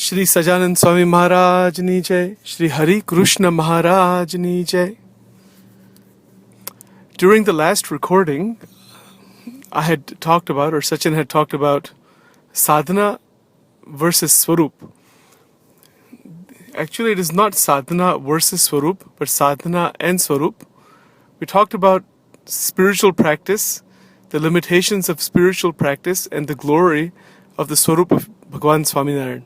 Shri Sajanand Swami Maharaj Ni Jai, Shri Hari Krishna Maharaj Ni Jai. During the last recording, I had talked about, or Sachin had talked about, Sadhana versus Swaroop. Actually, it is not Sadhana versus Swaroop, but Sadhana and Swaroop. We talked about spiritual practice, the limitations of spiritual practice, and the glory of the Swaroop of Bhagwan Swaminarayan.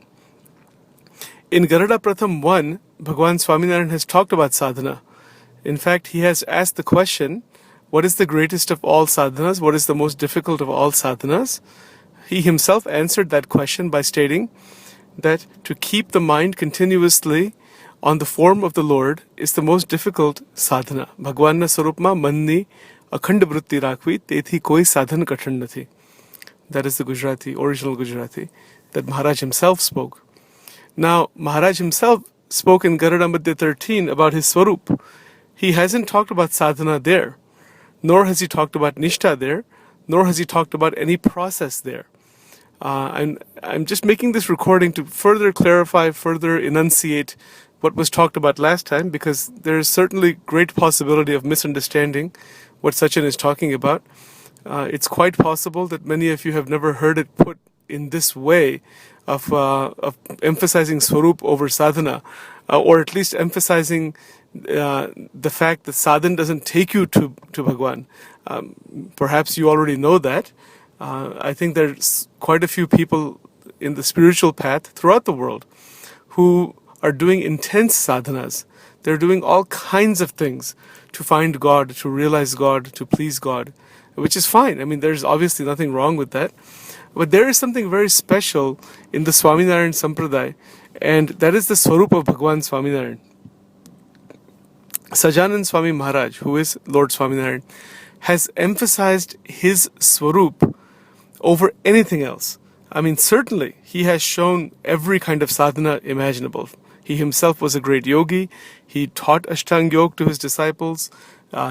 In Garada Pratham 1, Bhagwan Swaminarayan has talked about sadhana. In fact, he has asked the question, what is the greatest of all sadhanas? What is the most difficult of all sadhanas? He himself answered that question by stating that to keep the mind continuously on the form of the Lord is the most difficult sadhana. Bhagwan na sarupma manni akhand vritti rakhi tethi koi sadhan kathan nathi. That is the Gujarati, original Gujarati, that Maharaj himself spoke. Now, Maharaj himself spoke in Garada Madhya 13 about his Swaroop. He hasn't talked about sadhana there, nor has he talked about nishtha there, nor has he talked about any process there. I'm just making this recording to further clarify, further enunciate what was talked about last time, because there is certainly great possibility of misunderstanding what Sachin is talking about. It's quite possible that many of you have never heard it put in this way of emphasizing Swaroop over sadhana, or at least emphasizing the fact that sadhana doesn't take you to Bhagwan. Perhaps you already know that. I think there's quite a few people in the spiritual path throughout the world who are doing intense sadhanas. They're doing all kinds of things to find God, to realize God, to please God, which is fine. I mean, there's obviously nothing wrong with that. But there is something very special in the Swaminarayan Sampradaya, and that is the Swaroop of Bhagwan Swaminarayan. Sajanand Swami Maharaj, who is Lord Swaminarayan, has emphasized his Swaroop over anything else. I mean, certainly, he has shown every kind of sadhana imaginable. He himself was a great yogi. He taught Ashtanga Yoga to his disciples.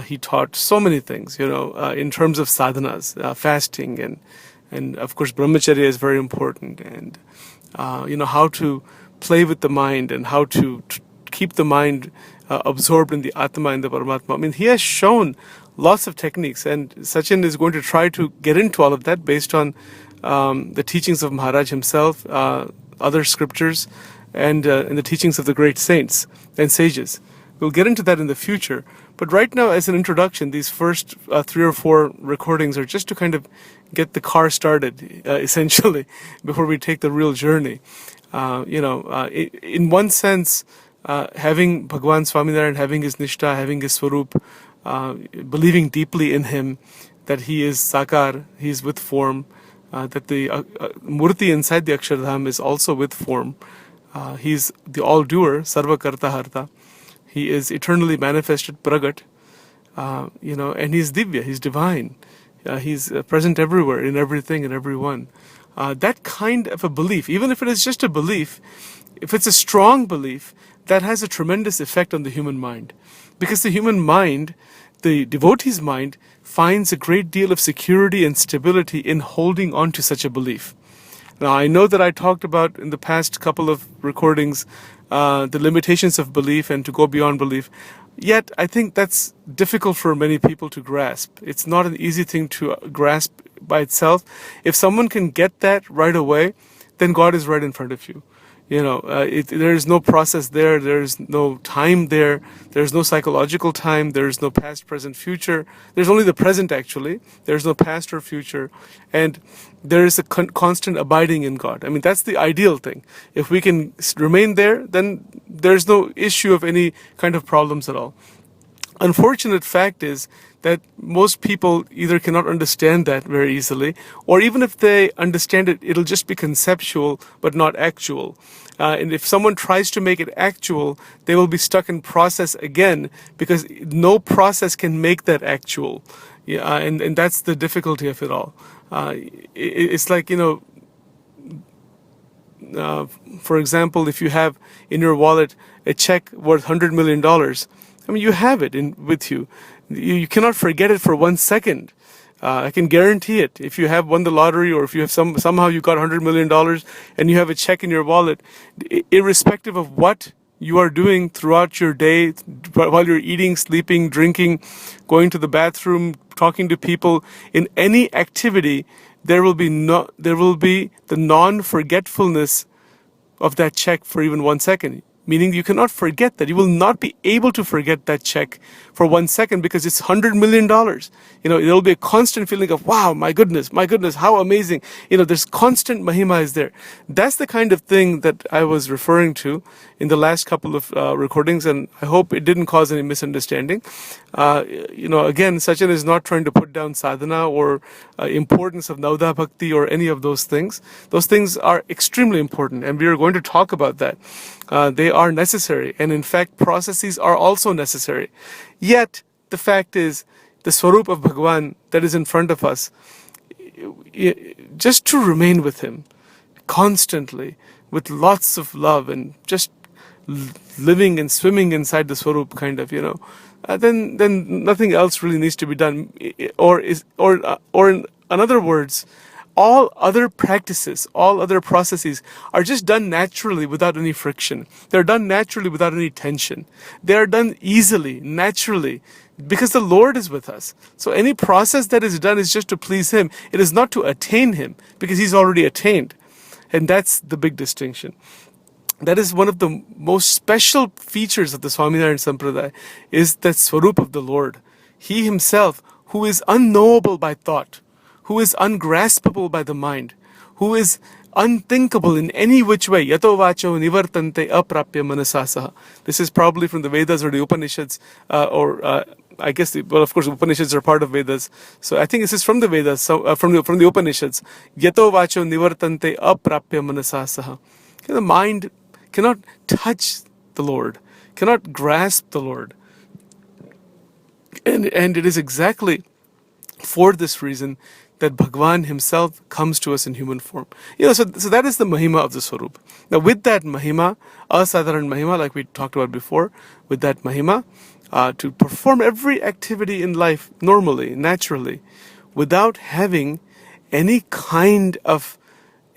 He taught so many things, in terms of sadhanas, fasting, and of course, brahmacharya is very important, and how to play with the mind and how to keep the mind absorbed in the Atma and the Paramatma. I mean, he has shown lots of techniques, and Sachin is going to try to get into all of that based on the teachings of Maharaj himself, other scriptures, and the teachings of the great saints and sages. We'll get into that in the future. But right now, as an introduction, these first 3 or 4 recordings are just to kind of get the car started, essentially, before we take the real journey. In one sense, having Bhagwan Swaminarayan, having his nishtha, having his Swaroop, believing deeply in him, that he is Sakar, he is with form, that the Murti inside the Akshardham is also with form. He's the all-doer, Sarva Karta Harta. He is eternally manifested, Pragat, and he's Divya, he's divine. He's present everywhere, in everything and everyone. That kind of a belief, even if it is just a belief, if it's a strong belief, that has a tremendous effect on the human mind. Because the human mind, the devotee's mind, finds a great deal of security and stability in holding on to such a belief. Now, I know that I talked about in the past couple of recordings the limitations of belief and to go beyond belief. Yet, I think that's difficult for many people to grasp. It's not an easy thing to grasp by itself. If someone can get that right away, then God is right in front of you. There is no process there. There is no time there. There is no psychological time. There is no past, present, future. There's only the present, actually. There's no past or future. And there is a constant abiding in God. I mean, that's the ideal thing. If we can remain there, then there's no issue of any kind of problems at all. Unfortunate fact is that most people either cannot understand that very easily, or even if they understand it, it'll just be conceptual but not actual. And if someone tries to make it actual, they will be stuck in process again, because no process can make that actual. Yeah, and that's the difficulty of it all. It's like, for example, if you have in your wallet a check worth $100 million, I mean, you have it with you. You cannot forget it for 1 second. I can guarantee it. If you have won the lottery, or if you have somehow you got $100 million and you have a check in your wallet, irrespective of what you are doing throughout your day, while you're eating, sleeping, drinking, going to the bathroom, talking to people, in any activity, there will be the non-forgetfulness of that check for even 1 second. Meaning you cannot forget that. You will not be able to forget that check for 1 second, because it's $100 million. There'll be a constant feeling of, wow, my goodness, how amazing. There's constant mahima is there. That's the kind of thing that I was referring to in the last couple of recordings, and I hope it didn't cause any misunderstanding. Again, Sachin is not trying to put down sadhana or importance of Navda Bhakti or any of those things. Those things are extremely important, and we are going to talk about that. They are necessary, and in fact, processes are also necessary. Yet, the fact is, the Swaroop of Bhagwan that is in front of us, just to remain with Him constantly, with lots of love, and just living and swimming inside the Swaroop, kind of, then nothing else really needs to be done. Or in other words, all other practices, all other processes are just done naturally without any friction. They're done naturally without any tension. They are done easily, naturally, because the Lord is with us. So any process that is done is just to please Him. It is not to attain Him, because He's already attained. And that's the big distinction. That is one of the most special features of the Swaminarayan Sampradaya, is that Swaroop of the Lord. He Himself, who is unknowable by thought, who is ungraspable by the mind, who is unthinkable in any which way. Yato vacho nivartante aprapya manasasaha. This is probably from the Vedas or the Upanishads, I guess, of course, Upanishads are part of Vedas. So I think this is from the Vedas, from the Upanishads. Yato vacho nivartante aprapya manasasaha. The mind cannot touch the Lord, cannot grasp the Lord. And it is exactly for this reason that Bhagwan Himself comes to us in human form. So that is the mahima of the Swaroop. Now with that mahima, asadharan mahima, like we talked about before, with that mahima, to perform every activity in life normally, naturally, without having any kind of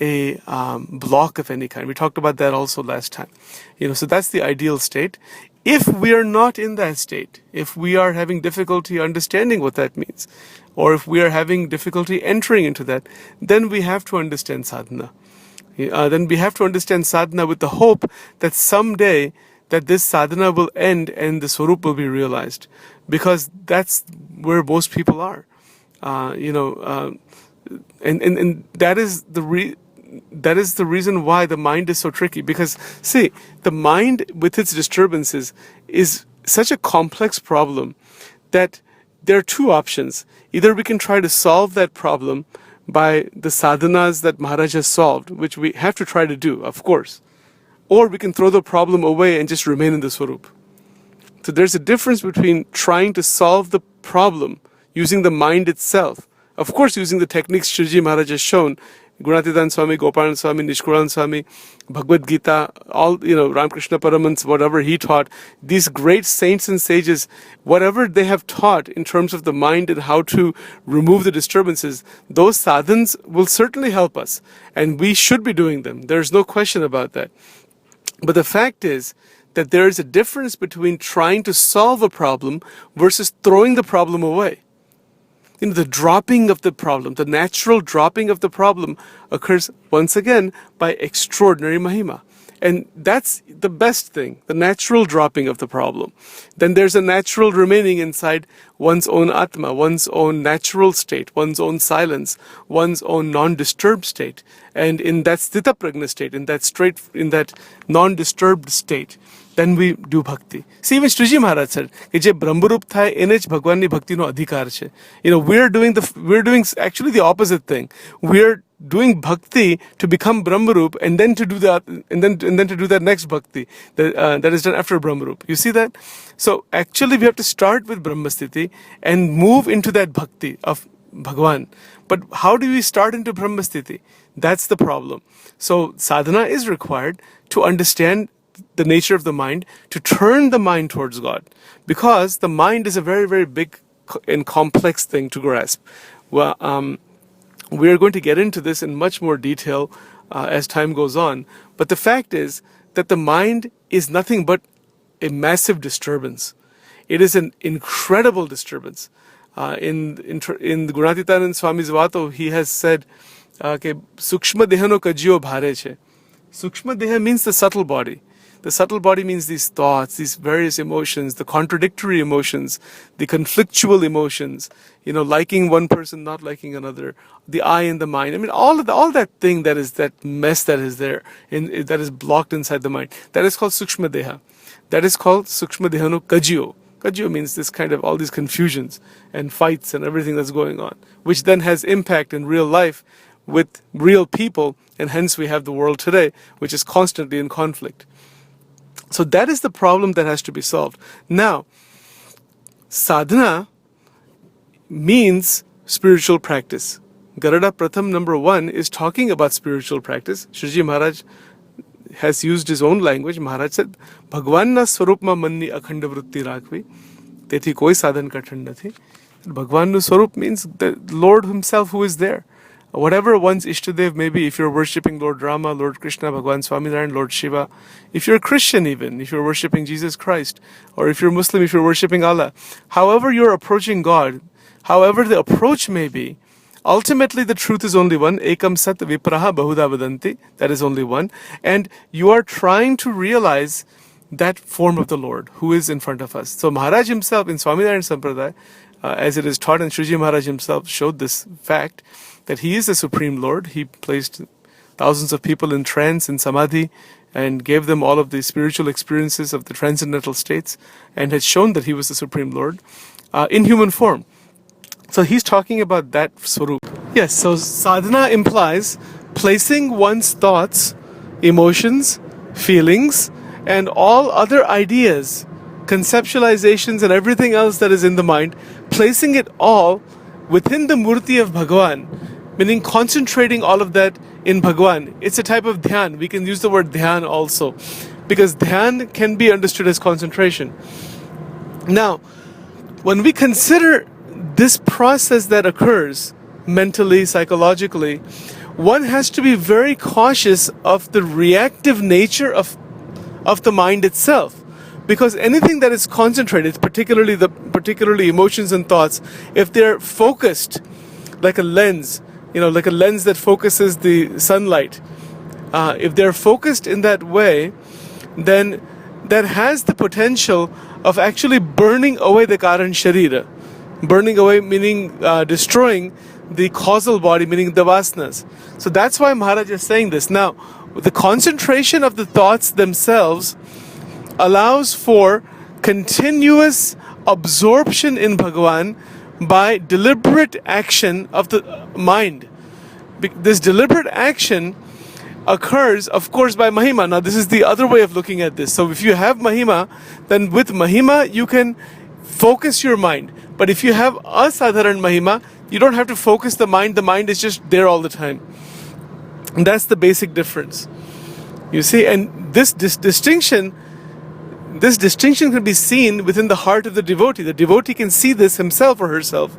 a block of any kind. We talked about that also last time. So that's the ideal state. If we are not in that state, if we are having difficulty understanding what that means, or if we are having difficulty entering into that, then we have to understand sadhana. Then we have to understand sadhana with the hope that someday that this sadhana will end and the Swaroop will be realized, because that's where most people are. And that is the reason why the mind is so tricky. Because see, the mind with its disturbances is such a complex problem that there are two options. Either we can try to solve that problem by the sadhanas that Maharaj has solved, which we have to try to do, of course, or we can throw the problem away and just remain in the Swaroop. So there's a difference between trying to solve the problem using the mind itself, of course using the techniques Shiji Maharaj has shown, Gunatidan Swami, Gopalan Swami, Nishkulan Swami, Bhagavad Gita, all, Ramakrishna Paramans, whatever he taught, these great saints and sages, whatever they have taught in terms of the mind and how to remove the disturbances, those sadhans will certainly help us. And we should be doing them. There's no question about that. But the fact is that there is a difference between trying to solve a problem versus throwing the problem away. The dropping of the problem, the natural dropping of the problem occurs once again by extraordinary mahima. And that's the best thing, the natural dropping of the problem. Then there's a natural remaining inside one's own atma, one's own natural state, one's own silence, one's own non-disturbed state. And in that sthita prajna state, in that non-disturbed state, then we do bhakti. See, even Sriji Maharaj said, "Ke je Brahmarup thai, enech Bhagwan ni bhakti no adhikar che." We're doing actually the opposite thing. We're doing bhakti to become Brahmarup, and then to do that, and then to do that next bhakti that is done after Brahmarup. You see that? So actually, we have to start with Brahmasthiti and move into that bhakti of Bhagwan. But how do we start into Brahmasthiti? That's the problem. So sadhana is required to understand the nature of the mind, to turn the mind towards God, because the mind is a very, very big and complex thing to grasp. Well, we're going to get into this in much more detail as time goes on. But the fact is that the mind is nothing but a massive disturbance. It is an incredible disturbance. In Gunatitanand Swami's Vato, he has said, Sukshma dehano kajiyo bhare che. Sukshma deha means the subtle body. The subtle body means these thoughts, these various emotions, the contradictory emotions, the conflictual emotions, liking one person, not liking another, the I and the mind. I mean, all that thing that is that mess that is there, that is blocked inside the mind, that is called Sukshma Deha. That is called Sukshma Dehano Kajiyo. Kajiyo means this kind of all these confusions and fights and everything that's going on, which then has impact in real life with real people, and hence we have the world today, which is constantly in conflict. So that is the problem that has to be solved. Now, sadhana means spiritual practice. Garada Pratham number 1 is talking about spiritual practice. Shreeji Maharaj has used his own language. Maharaj said, Bhagwan na swarup ma manni akhanda vritti rakvi, tethi koi sadhan kathan nathi. Bhagwan nu swarup means the Lord himself who is there. Whatever one's Ishtadev may be, if you're worshipping Lord Rama, Lord Krishna, Bhagwan Swaminarayan, Lord Shiva, if you're a Christian even, if you're worshipping Jesus Christ, or if you're Muslim, if you're worshipping Allah, however you're approaching God, however the approach may be, ultimately the truth is only one, ekam sat vipraha bahuda vadanti, that is only one, and you are trying to realize that form of the Lord who is in front of us. So Maharaj himself in Swaminarayan Sampradaya, as it is taught, and Shriji Maharaj himself showed this fact, that he is the Supreme Lord. He placed thousands of people in trance, in samadhi, and gave them all of the spiritual experiences of the transcendental states, and had shown that he was the Supreme Lord in human form. So he's talking about that Swarup. Yes, so sadhana implies placing one's thoughts, emotions, feelings, and all other ideas, conceptualizations, and everything else that is in the mind, placing it all within the murti of Bhagavan, meaning concentrating all of that in Bhagavan. It's a type of dhyan. We can use the word dhyan also, because dhyan can be understood as concentration. Now, when we consider this process that occurs mentally, psychologically, one has to be very cautious of the reactive nature of the mind itself. Because anything that is concentrated, particularly emotions and thoughts, if they're focused like a lens, like a lens that focuses the sunlight, if they're focused in that way, then that has the potential of actually burning away the Karan Sharira. Burning away meaning destroying the causal body, meaning the vasanas. So that's why Maharaj is saying this. Now, the concentration of the thoughts themselves allows for continuous absorption in Bhagavan by deliberate action of the mind. This deliberate action occurs, of course, by Mahima. Now, this is the other way of looking at this. So if you have Mahima, then with Mahima, you can focus your mind. But if you have Asadharan Mahima, you don't have to focus the mind is just there all the time. And that's the basic difference. You see, and this distinction can be seen within the heart of the devotee. The devotee can see this himself or herself.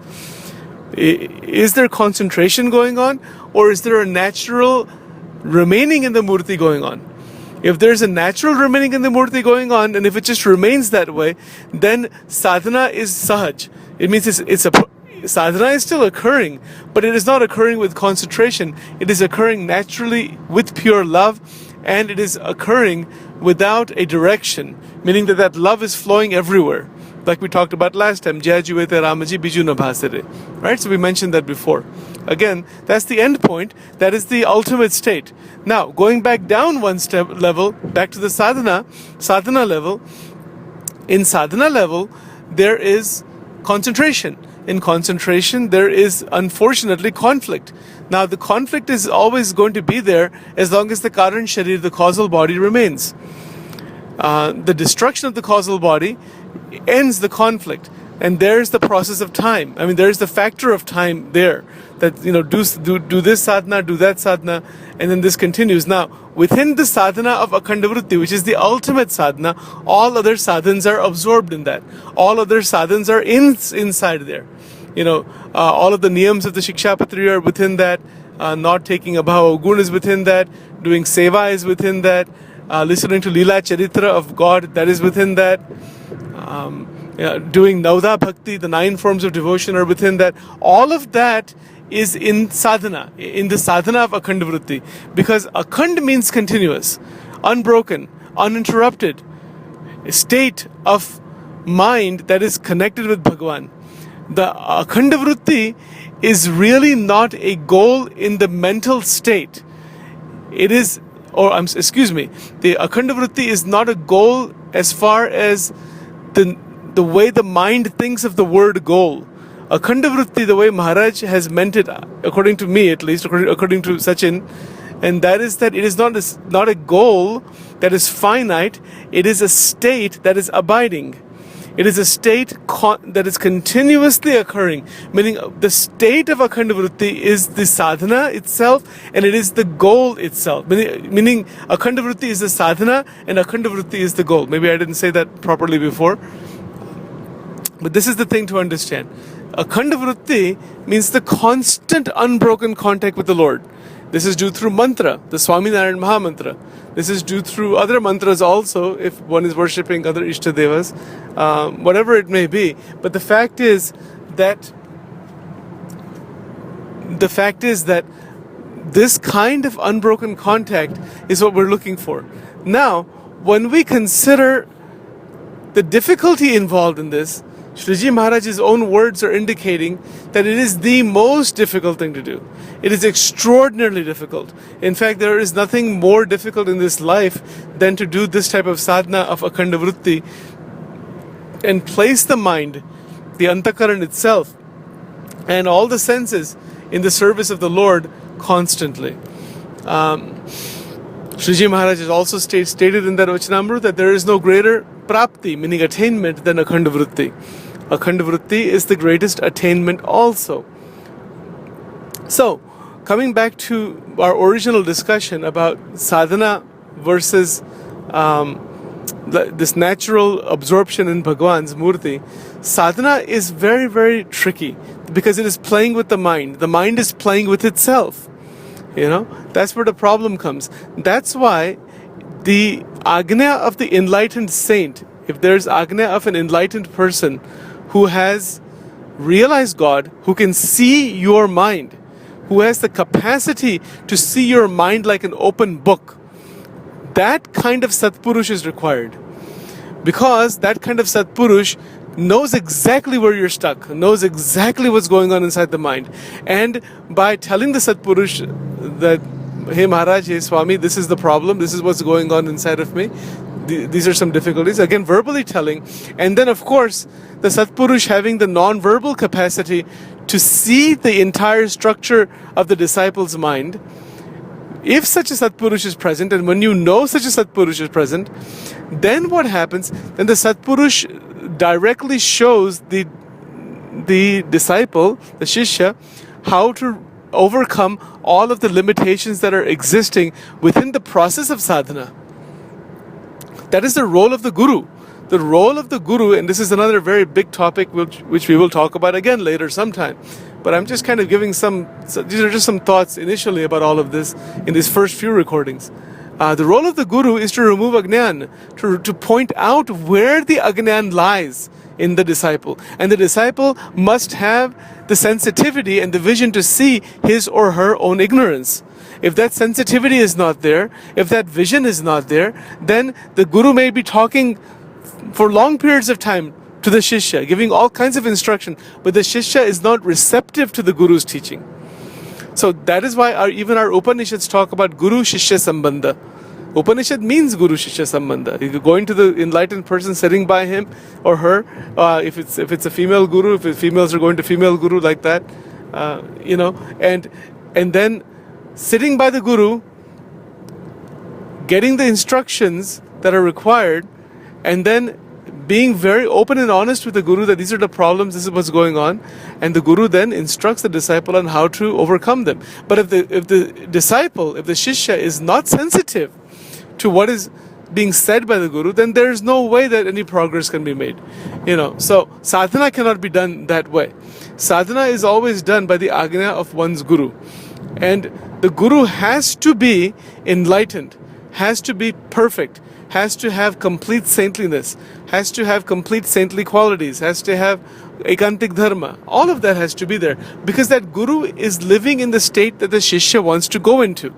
Is there concentration going on, or is there a natural remaining in the murti going on? If there's a natural remaining in the murti going on, and if it just remains that way, then sadhana is sahaj. It means sadhana is still occurring, but it is not occurring with concentration. It is occurring naturally with pure love, and it is occurring without a direction, meaning that love is flowing everywhere. Like we talked about last time, Jaya Jivete Ramaji Biju na bhasere. Right? So we mentioned that before. Again, that's the end point. That is the ultimate state. Now, going back down one step level, back to the sadhana level. In sadhana level, there is concentration. In concentration, there is unfortunately conflict. Now, the conflict is always going to be there as long as the Karan Sharir, the causal body, remains. The destruction of the causal body ends the conflict. And there's the process of time. I mean, there's the factor of time there. That, do this sadhana, do that sadhana, and then this continues. Now, within the sadhana of Akhandavritti, which is the ultimate sadhana, all other sadhans are absorbed in that. All other sadhans are inside there. all of the niyams of the Shikshapatri are within that. Not taking abhava gun is within that. Doing seva is within that. Listening to Leela Charitra of God, that is within that. Doing Navda Bhakti, the 9 forms of devotion are within that. All of that is in sadhana, in the sadhana of Akhand Vritti. Because Akhand means continuous, unbroken, uninterrupted, a state of mind that is connected with Bhagavan. The Akhand Vritti is really not a goal in the mental state. It is, the Akhand Vritti is not a goal as far as the way the mind thinks of the word goal. Akhand Vritti, the way Maharaj has meant it, according to me at least, according to Sachin, and that is that it is not a goal that is finite, it is a state that is abiding. It is a state that is continuously occurring, meaning the state of Akhand Vritti is the sadhana itself, and it is the goal itself. Meaning Akhand Vritti is the sadhana, and Akhand Vritti is the goal. Maybe I didn't say that properly before, but this is the thing to understand. Akhand Vritti means the constant, unbroken contact with the Lord. This is due through mantra, the Swaminarayan Maha Mantra. This is due through other mantras also, if one is worshipping other Ishtadevas, whatever it may be. But the fact is that this kind of unbroken contact is what we're looking for. Now, when we consider the difficulty involved in this, Sriji Maharaj's own words are indicating that it is the most difficult thing to do. It is extraordinarily difficult. In fact, there is nothing more difficult in this life than to do this type of sadhana of Akhand Vritti and place the mind, the Antakaran itself, and all the senses in the service of the Lord constantly. Sriji Maharaj has also stated in that Vachanamrut that there is no greater prapti, meaning attainment, than Akhand Vritti. Akhand Vritti is the greatest attainment also. So, coming back to our original discussion about sadhana versus this natural absorption in Bhagwan's Murti, sadhana is very, very tricky because it is playing with the mind. The mind is playing with itself. That's where the problem comes. That's why the Agnya of the enlightened saint, if there's Agnya of an enlightened person who has realized God, who can see your mind, who has the capacity to see your mind like an open book, that kind of Satpurush is required. Because that kind of Satpurush knows exactly where you're stuck, knows exactly what's going on inside the mind. And by telling the Satpurush that, hey Maharaj, hey Swami, this is the problem, this is what's going on inside of me, these are some difficulties, again verbally telling, and then of course the Satpurush having the non-verbal capacity to see the entire structure of the disciple's mind. If such a Satpurush is present, and when you know such a Satpurush is present, then what happens? Then the Satpurush directly shows the disciple, the Shishya, how to overcome all of the limitations that are existing within the process of sadhana. That is the role of the Guru. The role of the Guru, and this is another very big topic which we will talk about again later sometime. But I'm just kind of giving these are just some thoughts initially about all of this in these first few recordings. The role of the Guru is to remove Agnan, to point out where the Agnan lies in the disciple. And the disciple must have the sensitivity and the vision to see his or her own ignorance. If that sensitivity is not there, if that vision is not there, then the Guru may be talking for long periods of time to the Shishya, giving all kinds of instruction, but the Shishya is not receptive to the Guru's teaching. So that is why even our Upanishads talk about Guru-Shishya Sambandha. Upanishad means Guru-Shishya Sambandha. You're going to the enlightened person sitting by him or her, if it's a female Guru, if females are going to female Guru like that, and then sitting by the Guru, getting the instructions that are required, and then being very open and honest with the Guru that these are the problems, this is what's going on, and the Guru then instructs the disciple on how to overcome them. But if the disciple, if the Shishya is not sensitive to what is being said by the Guru, then there is no way that any progress can be made. So sadhana cannot be done that way. Sadhana is always done by the agnya of one's Guru. And the Guru has to be enlightened, has to be perfect, has to have complete saintliness, has to have complete saintly qualities, has to have ekantik dharma. All of that has to be there, because that Guru is living in the state that the Shishya wants to go into.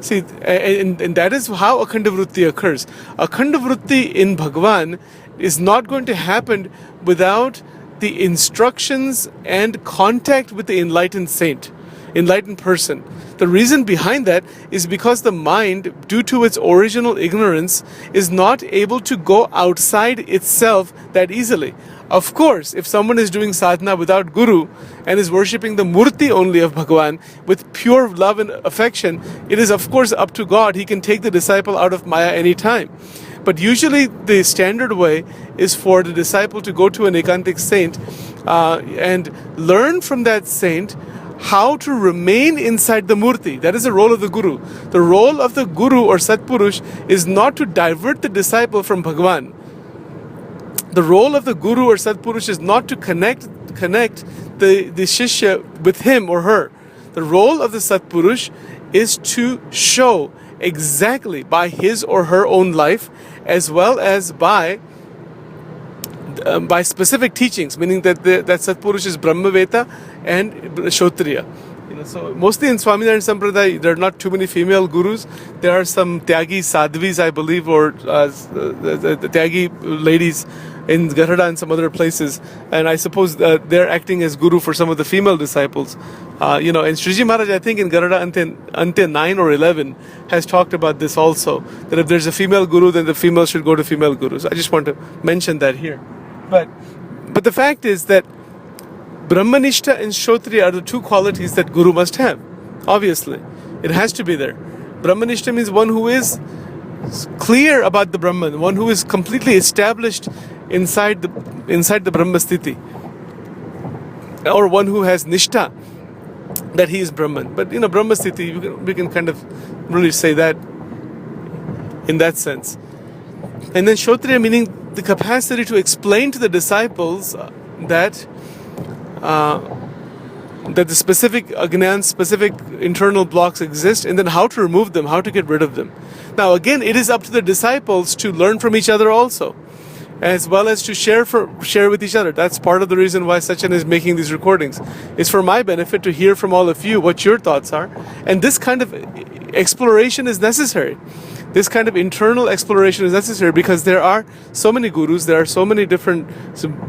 See, and that is how Akhanda Vritti occurs. Akhanda Vritti in Bhagwan is not going to happen without the instructions and contact with the enlightened saint, enlightened person. The reason behind that is because the mind, due to its original ignorance, is not able to go outside itself that easily. Of course, if someone is doing sadhana without Guru and is worshipping the Murti only of Bhagwan with pure love and affection, it is of course up to God. He can take the disciple out of Maya anytime. But usually the standard way is for the disciple to go to an ekantic saint and learn from that saint how to remain inside the Murti. That is the role of the Guru. The role of the Guru or Satpurush is not to divert the disciple from Bhagwan. The role of the Guru or Satpurush is not to connect the Shishya with him or her. The role of the Satpurush is to show exactly by his or her own life, as well as by specific teachings, meaning that that Satpurush is Brahmaveta and Kshotriya. So mostly in Swaminarayan Sampradaya, there are not too many female gurus. There are some Tyagi Sadhvis, I believe, or the Tyagi ladies in Garada and some other places. And I suppose they're acting as guru for some of the female disciples. And Sriji Maharaj, I think in Garada Ante 9 or 11, has talked about this also. That if there's a female guru, then the female should go to female gurus. I just want to mention that here. But the fact is that Brahmanishta and Kshotriya are the two qualities that Guru must have. Obviously, it has to be there. Brahmanishta means one who is clear about the Brahman, one who is completely established inside the Brahma Sthiti, or one who has Nishta that he is Brahman. But Brahma Sthiti, we can kind of really say that in that sense. And then Kshotriya meaning the capacity to explain to the disciples that the specific agnan, specific internal blocks exist, and then how to remove them, how to get rid of them. Now again, it is up to the disciples to learn from each other also, as well as to share with each other. That's part of the reason why Sachin is making these recordings. It's for my benefit to hear from all of you what your thoughts are, and this kind of exploration is necessary. This kind of internal exploration is necessary because there are so many gurus, there are so many different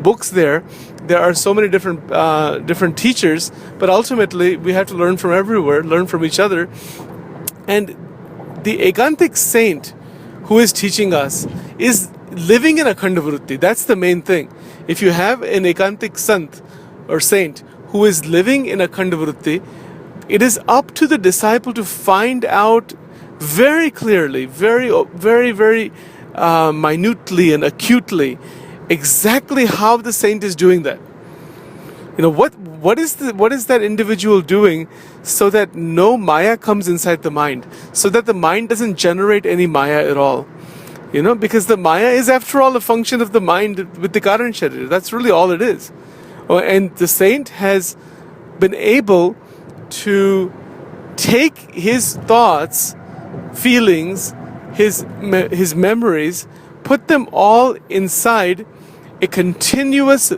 books there are so many different teachers, but ultimately we have to learn from everywhere, learn from each other. And the ekantic saint who is teaching us is living in Akhanda Vritti. That's the main thing. If you have an ekantic sant or saint who is living in Akhanda Vritti, it is up to the disciple to find out very clearly, very, very, very minutely and acutely exactly how the saint is doing that. What is that individual doing so that no Maya comes inside the mind, so that the mind doesn't generate any Maya at all. Because the Maya is after all a function of the mind with the Karan Sharira. That's really all it is. And the saint has been able to take his thoughts, feelings, his memories, put them all inside a continuous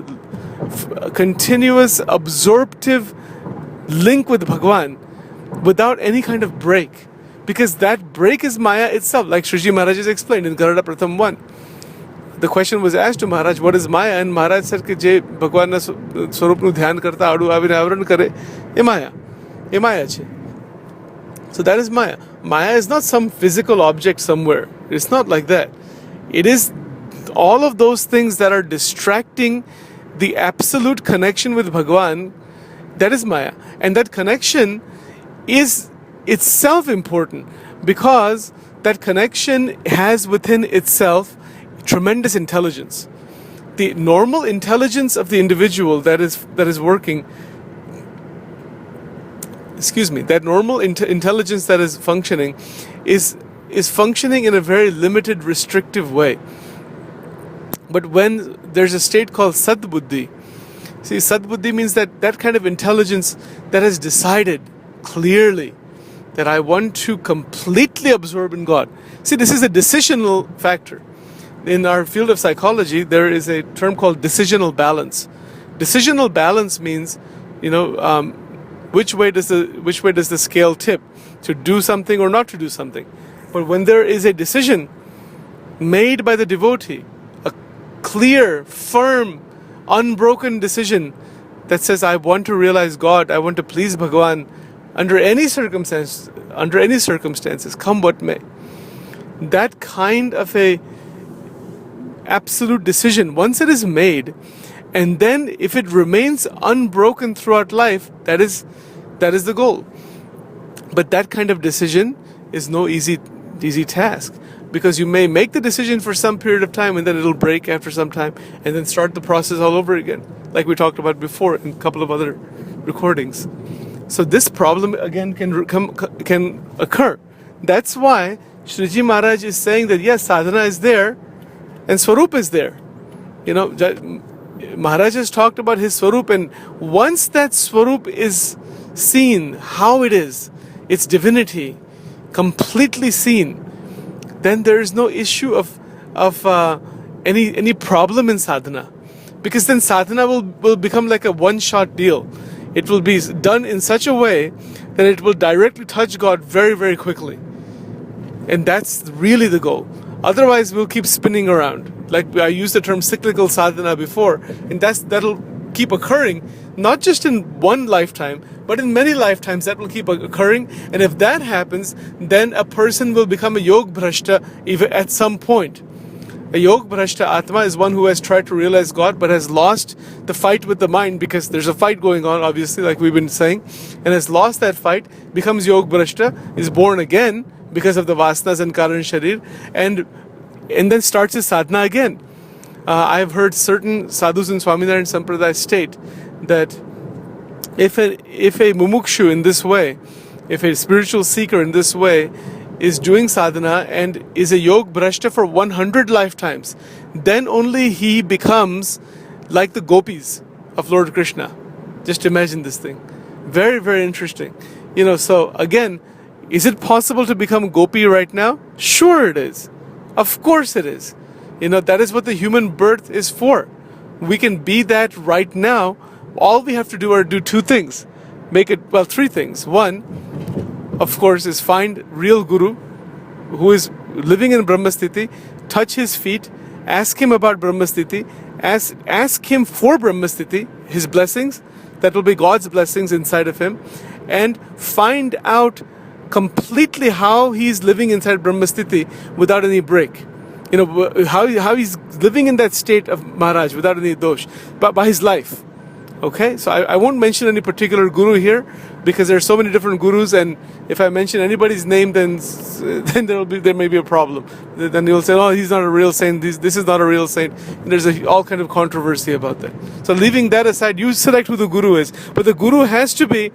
absorptive link with Bhagwan without any kind of break. Because that break is Maya itself, like Sriji Maharaj has explained in Garada Pratham 1. The question was asked to Maharaj, what is Maya? And Maharaj said, "Je Bhagwan na Swaroop nu dhyan karta, adu avran kare, ye Maya. Ye Maya che." So that is Maya. Maya is not some physical object somewhere. It's not like that. It is all of those things that are distracting the absolute connection with Bhagwan. That is Maya. And that connection is itself important because that connection has within itself tremendous intelligence. The normal intelligence of the individual that is working, that normal intelligence that is functioning is is functioning in a very limited, restrictive way. But when there's a state called Sadbuddhi, see, Sadbuddhi means that kind of intelligence that has decided clearly that I want to completely absorb in God. See, this is a decisional factor. In our field of psychology, there is a term called decisional balance. Decisional balance means, which way does the scale tip, to do something or not to do something. But when there is a decision made by the devotee, a clear, firm, unbroken decision that says, I want to realize God, I want to please Bhagavan under any circumstances, come what may. That kind of a absolute decision, once it is made, and then if it remains unbroken throughout life, that is the goal. But that kind of decision is no easy task, because you may make the decision for some period of time and then it'll break after some time and then start the process all over again, like we talked about before in a couple of other recordings. So this problem again can occur. That's why Shriji Maharaj is saying that yes, sadhana is there and Swaroop is there. Maharaj has talked about his Swaroop, and once that Swaroop is seen, how it is, its divinity, completely seen, then there is no issue of any problem in sadhana, because then sadhana will become like a one-shot deal. It will be done in such a way that it will directly touch God very, very quickly, and that's really the goal. Otherwise, we'll keep spinning around. Like I used the term cyclical sadhana before, and that'll keep occurring, not just in one lifetime, but in many lifetimes that will keep occurring. And if that happens, then a person will become a yog bhrashta even at some point. A yog bhrashta atma is one who has tried to realize God but has lost the fight with the mind, because there's a fight going on, obviously, like we've been saying, and has lost that fight, becomes yog bhrashta, is born again because of the vasanas and karan sharir, and then starts his sadhana again. I've heard certain sadhus in Swaminarayan Sampradaya state that if a mumukshu in this way, if a spiritual seeker in this way is doing sadhana and is a yog bhrashta for 100 lifetimes, then only he becomes like the gopis of Lord Krishna. Just imagine this thing. Very, very interesting. So again, is it possible to become gopi right now? Sure it is. Of course it is. That is what the human birth is for. We can be that right now. All we have to do are do two things. Three things. One, of course, is find real guru who is living in Brahmasthiti, touch his feet, ask him about Brahmasthiti, ask him for Brahmasthiti, his blessings, that will be God's blessings inside of him, and find out completely how he's living inside Brahmasthiti without any break. How he's living in that state of Maharaj without any dosh, but by his life. Okay, so I won't mention any particular guru here, because there are so many different gurus, and if I mention anybody's name, then there may be a problem. Then you'll say, oh, he's not a real saint. This is not a real saint. And there's all kind of controversy about that. So leaving that aside, you select who the guru is, but the guru has to be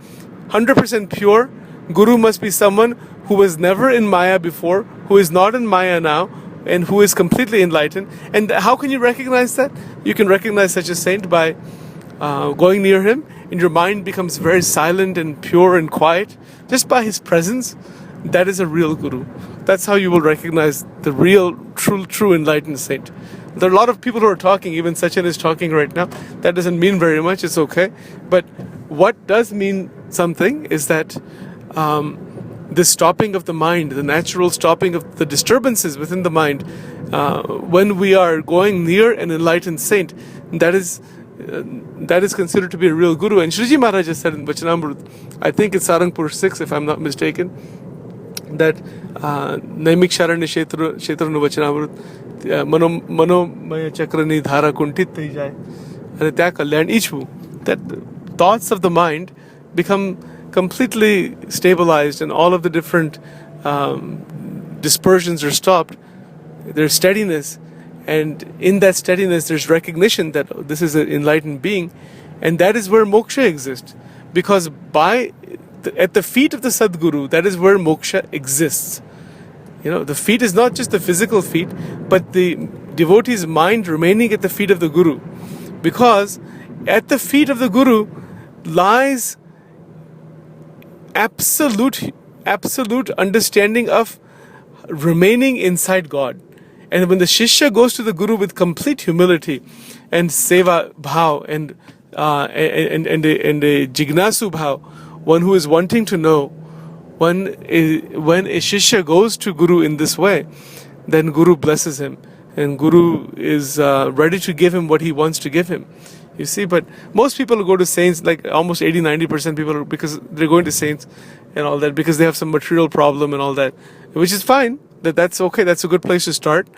100% pure. Guru must be someone who was never in Maya before, who is not in Maya now, and who is completely enlightened. And how can you recognize that? You can recognize such a saint by going near him, and your mind becomes very silent and pure and quiet just by his presence. That is a real guru. That's how you will recognize the real, true enlightened saint. There are a lot of people who are talking, even Sachin is talking right now. That doesn't mean very much, it's okay. But what does mean something is that the stopping of the mind, the natural stopping of the disturbances within the mind, when we are going near an enlightened saint, that is considered to be a real guru. And Shriji Maharaj has said in Vachanamrut, I think it's Sarangpur 6 if I'm not mistaken, that Naimik Sharanya Kshetranu Vachanamrut Manomaya Chakrani Dhara Kuntit Thai Jai and Tya Kalyan Ichhu, that thoughts of the mind become completely stabilized and all of the different dispersions are stopped. There's steadiness, and in that steadiness there's recognition that this is an enlightened being, and that is where moksha exists, because at the feet of the Sadguru, that is where moksha exists. The feet is not just the physical feet, but the devotee's mind remaining at the feet of the Guru. Because at the feet of the Guru lies absolute understanding of remaining inside God. And when the Shishya goes to the Guru with complete humility and seva bhav and a jignasu bhav, one who is wanting to know, when a Shishya goes to Guru in this way, then Guru blesses him. And Guru is ready to give him what he wants to give him. You see, but most people go to saints, like almost 80-90% people, because they're going to saints and all that, because they have some material problem and all that, which is fine. That's okay. That's a good place to start.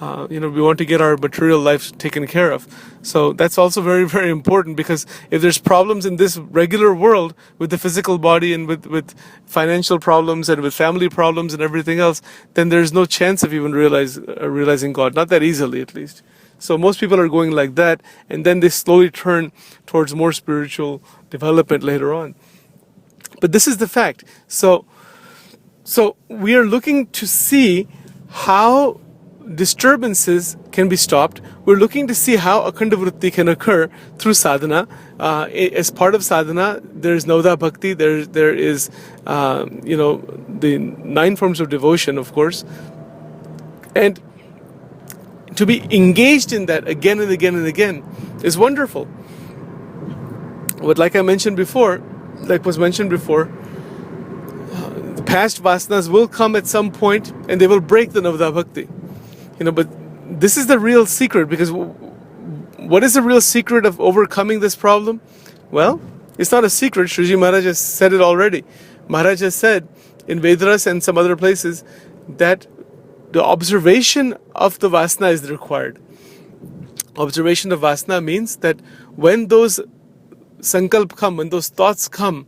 We want to get our material life taken care of. So that's also very, very important, because if there's problems in this regular world with the physical body and with financial problems and with family problems and everything else, then there's no chance of even realizing God. Not that easily, at least. So most people are going like that, and then they slowly turn towards more spiritual development later on. But this is the fact. So we are looking to see how disturbances can be stopped. We're looking to see how akhanda vritti can occur through sadhana. As part of sadhana, there is Navda Bhakti, there is the 9 forms of devotion, of course. And to be engaged in that again and again and again is wonderful. But like was mentioned before, past vasanas will come at some point and they will break the Navda Bhakti. But this is the real secret, because what is the real secret of overcoming this problem? Well, it's not a secret. Shriji Maharaj has said it already. Maharaj has said in Vedras and some other places that the observation of the vasana is required. Observation of vasana means that when those sankalp come, when those thoughts come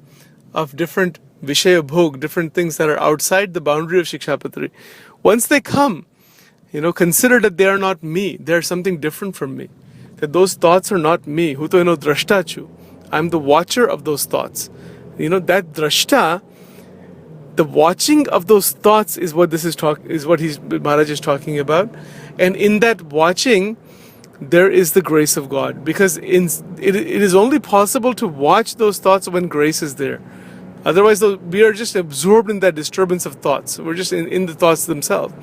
of different vishaya bhog, different things that are outside the boundary of Shikshapatri, once they come, consider that they are not me. They are something different from me. That those thoughts are not me. Huto drashtachu. I'm the watcher of those thoughts. That drashta, the watching of those thoughts is what Maharaj is talking about. And in that watching, there is the grace of God. Because it is only possible to watch those thoughts when grace is there. Otherwise, we are just absorbed in that disturbance of thoughts. We're just in the thoughts themselves.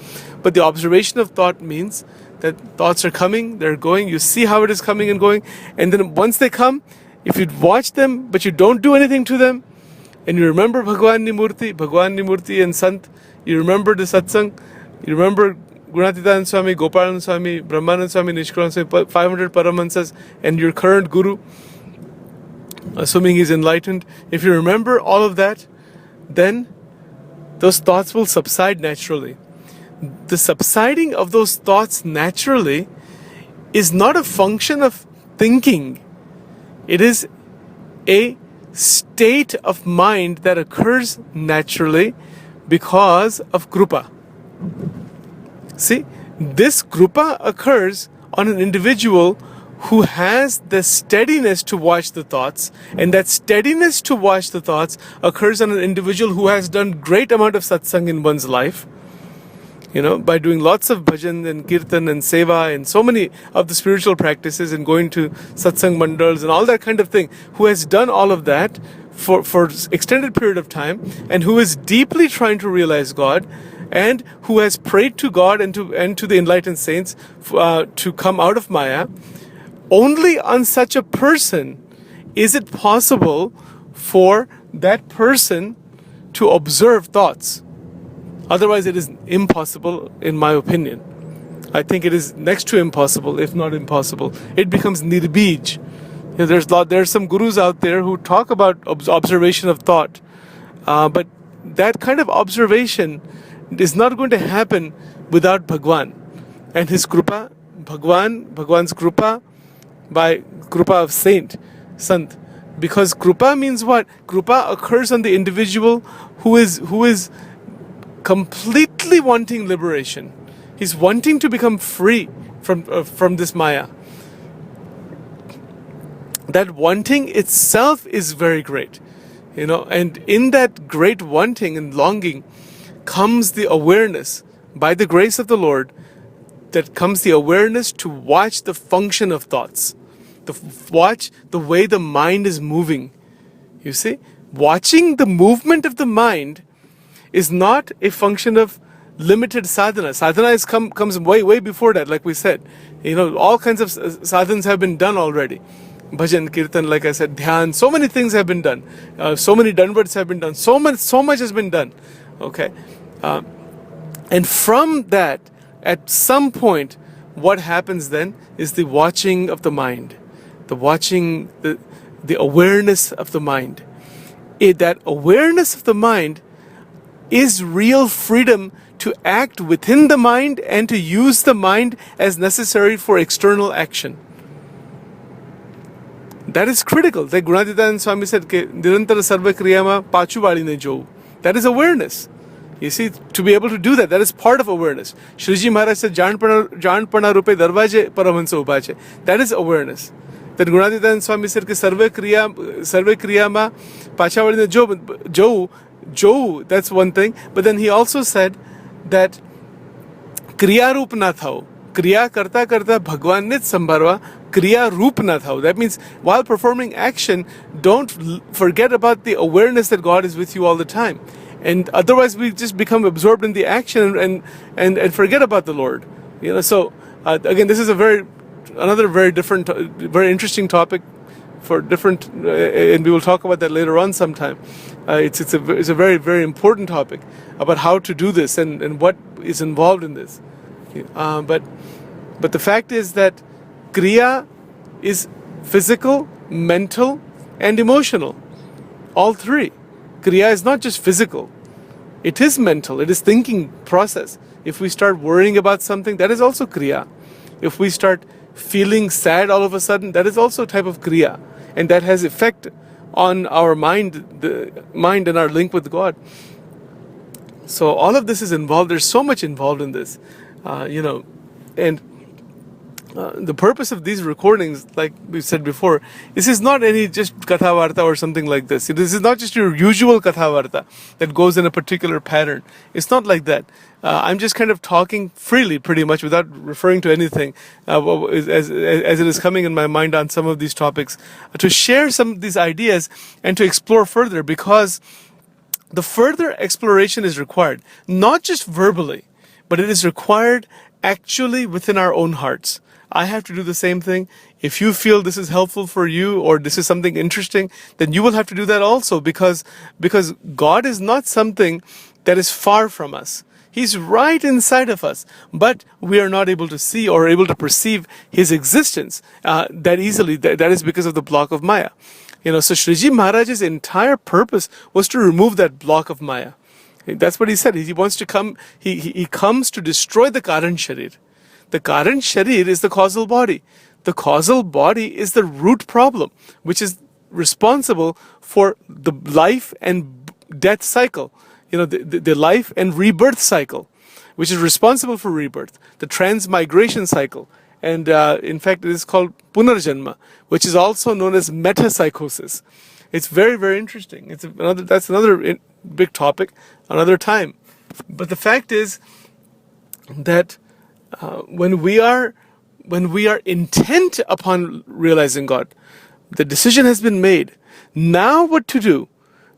But the observation of thought means that thoughts are coming, they're going, you see how it is coming and going, and then once they come, if you watch them, but you don't do anything to them, and you remember Bhagwan Nimurti and Sant, you remember the Satsang, you remember Gunatitanand Swami, Gopalanand Swami, Brahmanand Swami, Nishkulan Swami, 500 Paramahansas, and your current Guru, assuming he's enlightened, if you remember all of that, then those thoughts will subside naturally. The subsiding of those thoughts naturally is not a function of thinking. It is a state of mind that occurs naturally because of krupa. See, this krupa occurs on an individual who has the steadiness to watch the thoughts, and that steadiness to watch the thoughts occurs on an individual who has done great amount of satsang in one's life, by doing lots of bhajan and kirtan and seva and so many of the spiritual practices and going to satsang mandals and all that kind of thing, who has done all of that for extended period of time, and who is deeply trying to realize God, and who has prayed to God and to the enlightened saints to come out of Maya. Only on such a person is it possible for that person to observe thoughts. Otherwise, it is impossible, in my opinion. I think it is next to impossible, if not impossible. It becomes nirbij. There's some gurus out there who talk about observation of thought, but that kind of observation is not going to happen without Bhagwan and his krupa. Bhagwan's krupa, by krupa of Sant. Because krupa means what? Krupa occurs on the individual who is completely wanting liberation. He's wanting to become free from this Maya. That wanting itself is very great, and in that great wanting and longing comes the awareness, by the grace of the Lord, that comes the awareness to watch the function of thoughts, to watch the way the mind is moving. You see, watching the movement of the mind is not a function of limited sadhana. Sadhana comes way before that, like we said. All kinds of sadhans have been done already. Bhajan, kirtan, like I said, dhyan, so many things have been done. So many danvats have been done. So much has been done. Okay, and from that, at some point, what happens then is the watching of the mind, the awareness of the mind. That awareness of the mind is real freedom to act within the mind and to use the mind as necessary for external action. That is critical. Like Gunaditananda Swami said, Nirantara Sarva Kriyama Pachu Valine Jo. That is awareness. You see, to be able to do that is part of awareness. Shriji Maharaj said, Janpana Rupe Darvaje Paramahansa Upache. That is awareness. That Gunaditananda Swami said, Sarva Kriyama Pachu Valine Jo, that's one thing. But then he also said that Kriya Roop na thao. Kriya karta karta Bhagwan nit sambharva, Kriya Roop na thao. That means while performing action, don't forget about the awareness that God is with you all the time. And otherwise we just become absorbed in the action and forget about the Lord. So again, this is another very different, very interesting topic for different, and we will talk about that later on sometime. It's a very, very important topic about how to do this and what is involved in this. But the fact is that Kriya is physical, mental, and emotional. All three. Kriya is not just physical. It is mental. It is thinking process. If we start worrying about something, that is also Kriya. If we start feeling sad all of a sudden, that is also a type of Kriya. And that has effect on our mind, the mind and our link with God. So all of this is involved. There's so much involved in this, and the purpose of these recordings, like we said before, this is not any just katha varta or something like this. This is not just your usual katha varta that goes in a particular pattern. It's not like that. I'm just kind of talking freely, pretty much, without referring to anything, as it is coming in my mind on some of these topics, to share some of these ideas and to explore further, because the further exploration is required, not just verbally, but it is required actually within our own hearts. I have to do the same thing. If you feel this is helpful for you or this is something interesting, then you will have to do that also, because God is not something that is far from us. He's right inside of us, but we are not able to see or able to perceive His existence that easily. That is because of the block of Maya. So Shriji Maharaj's entire purpose was to remove that block of Maya. That's what he said. He wants to come. He comes to destroy the Karan Sharir. The Karan Sharir is the causal body. The causal body is the root problem, which is responsible for the life and death cycle. The life and rebirth cycle, which is responsible for rebirth. The transmigration cycle. And in fact, it is called Punarjanma, which is also known as metapsychosis. It's very, very interesting. That's another big topic, another time. But the fact is that when we are intent upon realizing God, the decision has been made. Now what to do?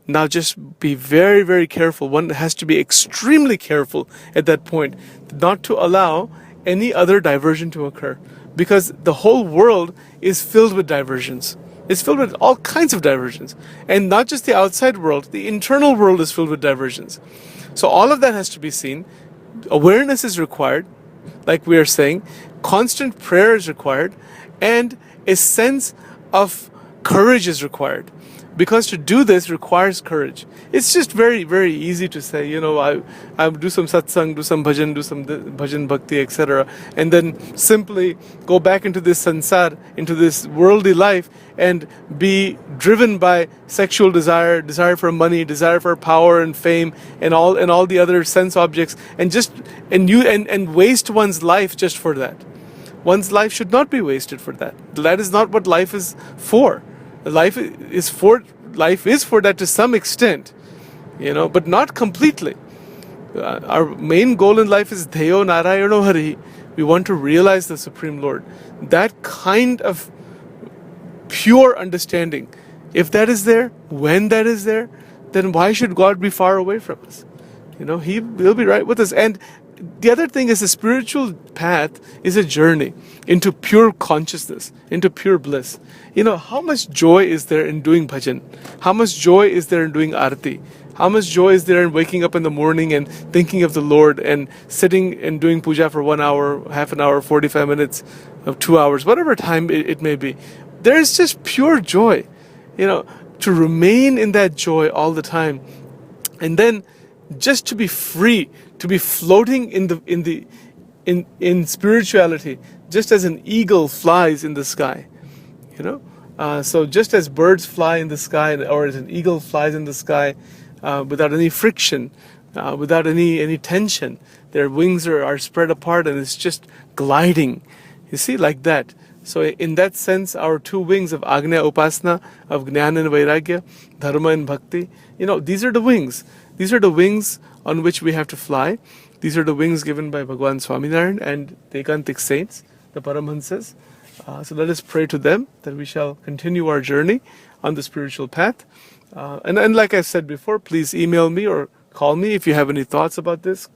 Now just be very, very careful. One has to be extremely careful at that point not to allow any other diversion to occur, because the whole world is filled with diversions. It's filled with all kinds of diversions. And not just the outside world, the internal world is filled with diversions. So all of that has to be seen. Awareness is required, like we are saying. Constant prayer is required. And a sense of courage is required. Because to do this requires courage. It's just very, very easy to say, I do some satsang, do some bhajan bhakti, etc. And then simply go back into this sansar, into this worldly life, and be driven by sexual desire for money, desire for power and fame, and all the other sense objects, and waste one's life just for that. One's life should not be wasted for that. That is not what life is for. Life is for that to some extent, but not completely. Our main goal in life is Dheyo Narayano Hari. We want to realize the Supreme Lord. That kind of pure understanding, if that is there, when that is there, then why should God be far away from us? He'll be right with us. And the other thing is, the spiritual path is a journey into pure consciousness, into pure bliss. How much joy is there in doing bhajan? How much joy is there in doing arati? How much joy is there in waking up in the morning and thinking of the Lord and sitting and doing puja for 1 hour, half an hour, 45 minutes, of 2 hours, whatever time it may be. There is just pure joy, to remain in that joy all the time. And then just to be free, to be floating in spirituality, just as an eagle flies in the sky. So just as birds fly in the sky, or as an eagle flies in the sky, without any friction, without any tension, their wings are spread apart and it's just gliding. You see, like that. So in that sense, our two wings of Agnya Upasana, of Jnana and Vairagya, Dharma and Bhakti, these are the wings. These are the wings on which we have to fly. These are the wings given by Bhagwan Swaminarayan and the Ekantik saints, the Paramhansas. So let us pray to them that we shall continue our journey on the spiritual path. And like I said before, please email me or call me if you have any thoughts about this,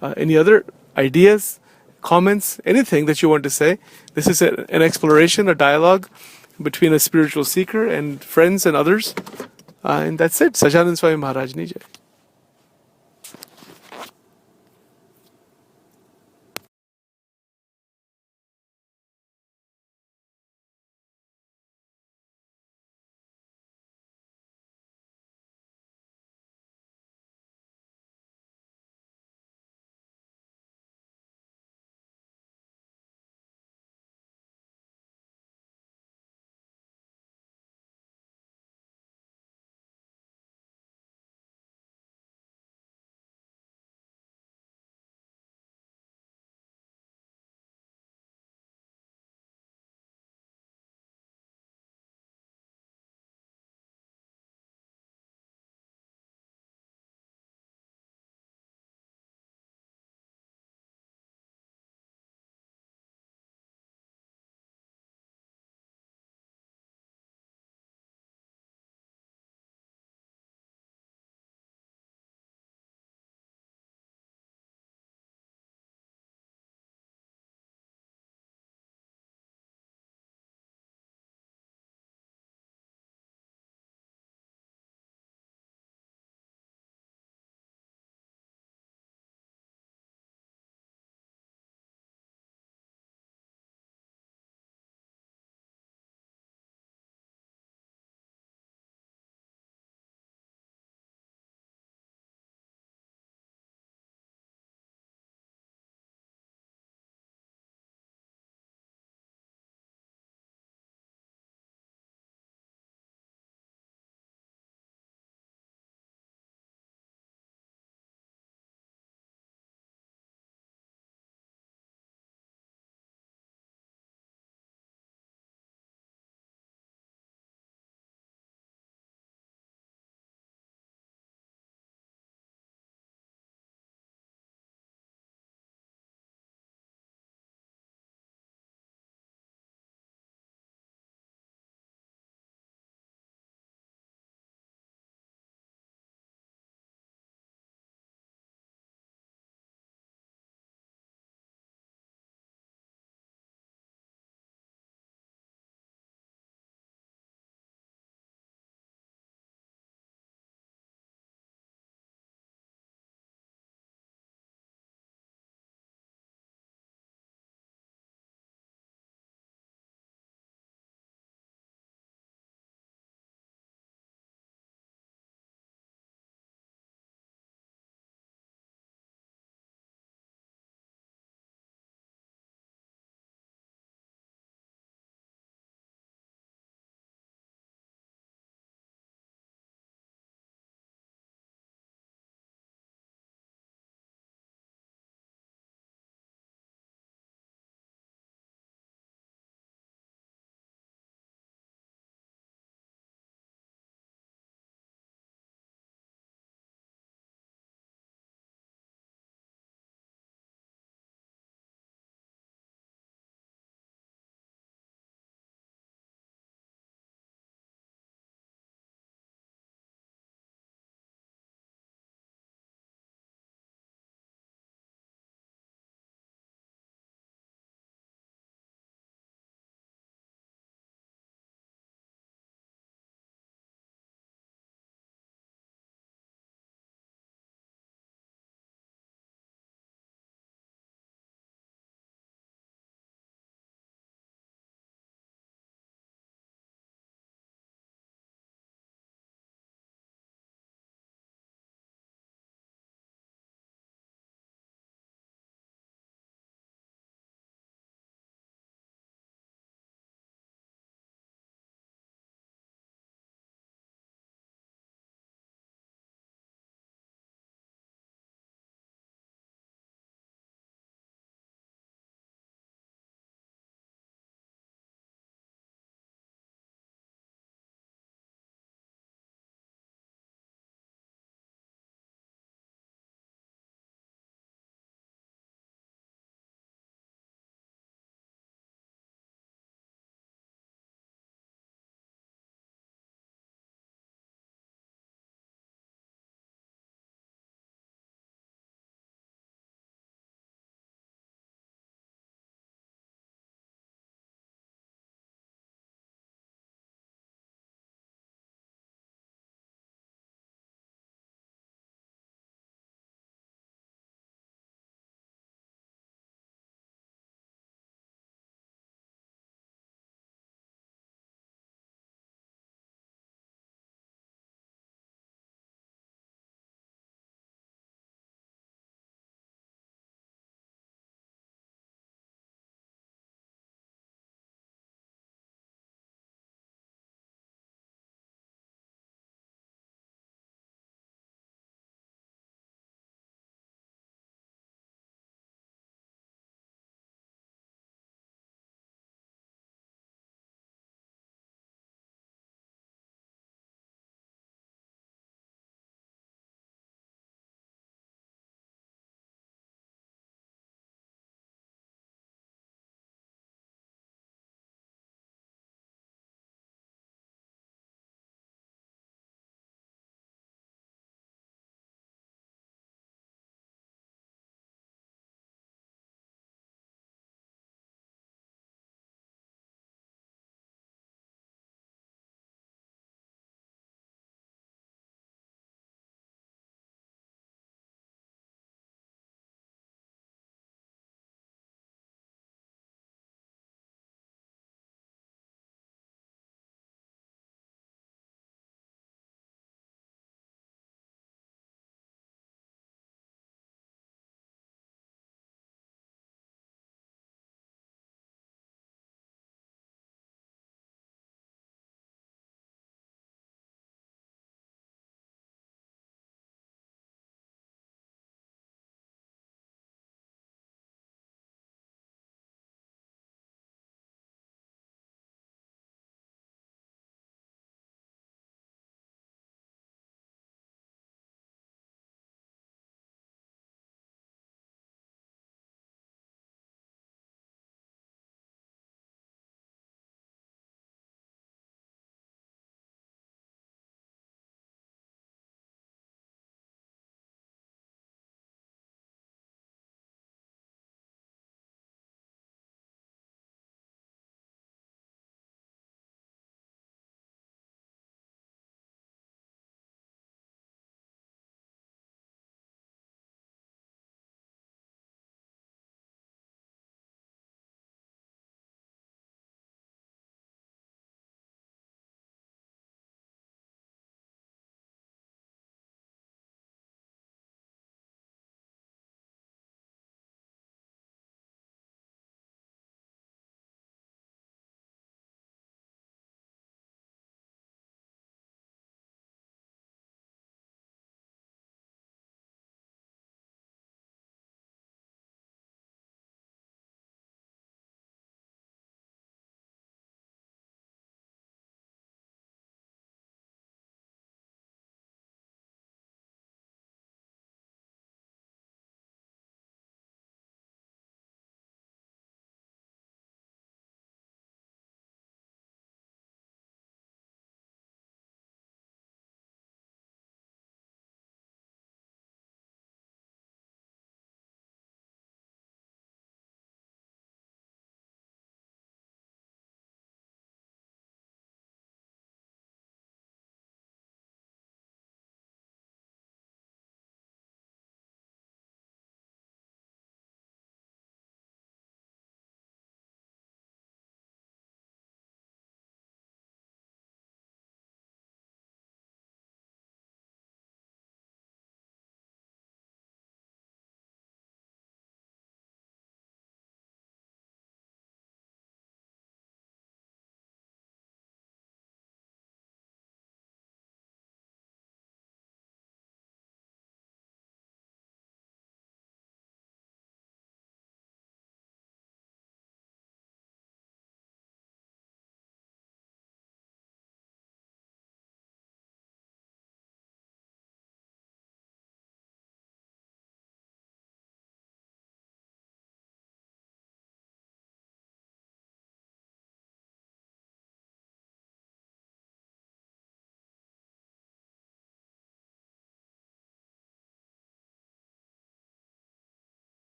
any other ideas, comments, anything that you want to say. This is an exploration, a dialogue between a spiritual seeker and friends and others. And that's it. Sajanand Swami Maharaj Ni Jai.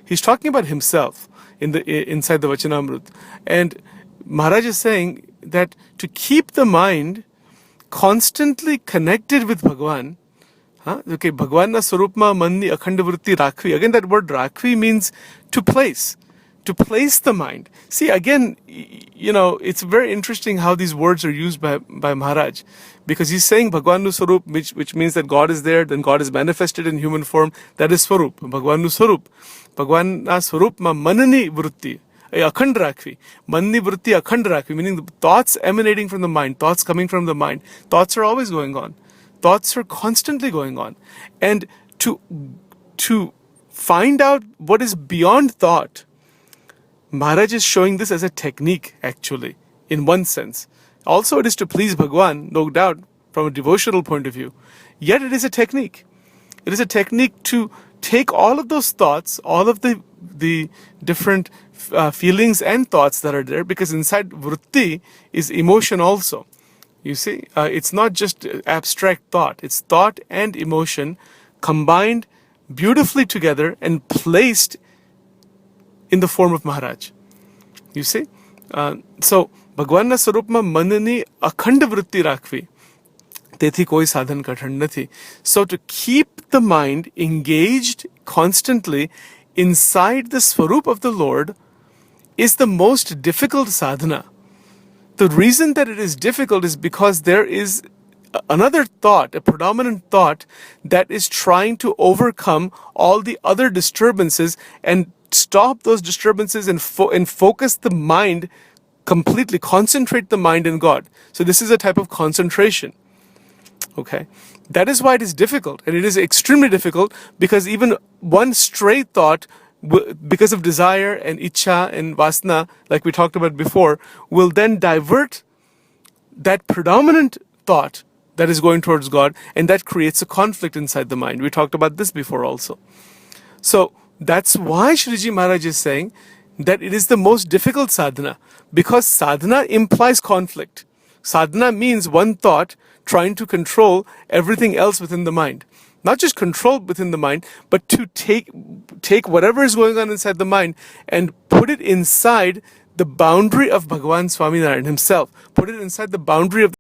He's talking about himself inside the Vachanamrut. And Maharaj is saying that to keep the mind constantly connected with Bhagwan, okay, Bhagwan na Swarupma Manni Akhanda Vritti Rakhi. Again, that word Rakhi means to place the mind. See, again, it's very interesting how these words are used by Maharaj, because he's saying Bhagwan nu Swarup, which means that God is there, then God is manifested in human form. That is Swarup. Bhagwan nu Swarup. Bhagwan na Swarup ma Manani Vritti. Akhand Rakhi. Manni Vritti Akhand Rakhi, meaning the thoughts emanating from the mind, thoughts coming from the mind. Thoughts are always going on. Thoughts are constantly going on. And to find out what is beyond thought, Maharaj is showing this as a technique, actually, in one sense. Also, it is to please Bhagwan, no doubt, from a devotional point of view. Yet it is a technique. It is a technique to take all of those thoughts, all of the different feelings and thoughts that are there, because inside vritti is emotion also. You see, it's not just abstract thought. It's thought and emotion combined beautifully together and placed in the form of Maharaj. You see? So, Bhagwan na Swarupma Manani Akhand Vritti Rakhi. Tethi koi sadhan kathan nathi. So, to keep the mind engaged constantly inside the Swarup of the Lord is the most difficult sadhana. The reason that it is difficult is because there is another thought, a predominant thought, that is trying to overcome all the other disturbances and stop those disturbances and focus the mind completely, concentrate the mind in God. So this is a type of concentration. Okay, that is why it is difficult, and it is extremely difficult because even one stray thought, because of desire and ichcha and vasana, like we talked about before, will then divert that predominant thought that is going towards God, and that creates a conflict inside the mind. We talked about this before also. So that's why Shriji Maharaj is saying that it is the most difficult sadhana, because sadhana implies conflict. Sadhana means one thought trying to control everything else within the mind. Not just control within the mind, but to take whatever is going on inside the mind and put it inside the boundary of Bhagavan Swaminarayan himself. Put it inside the boundary of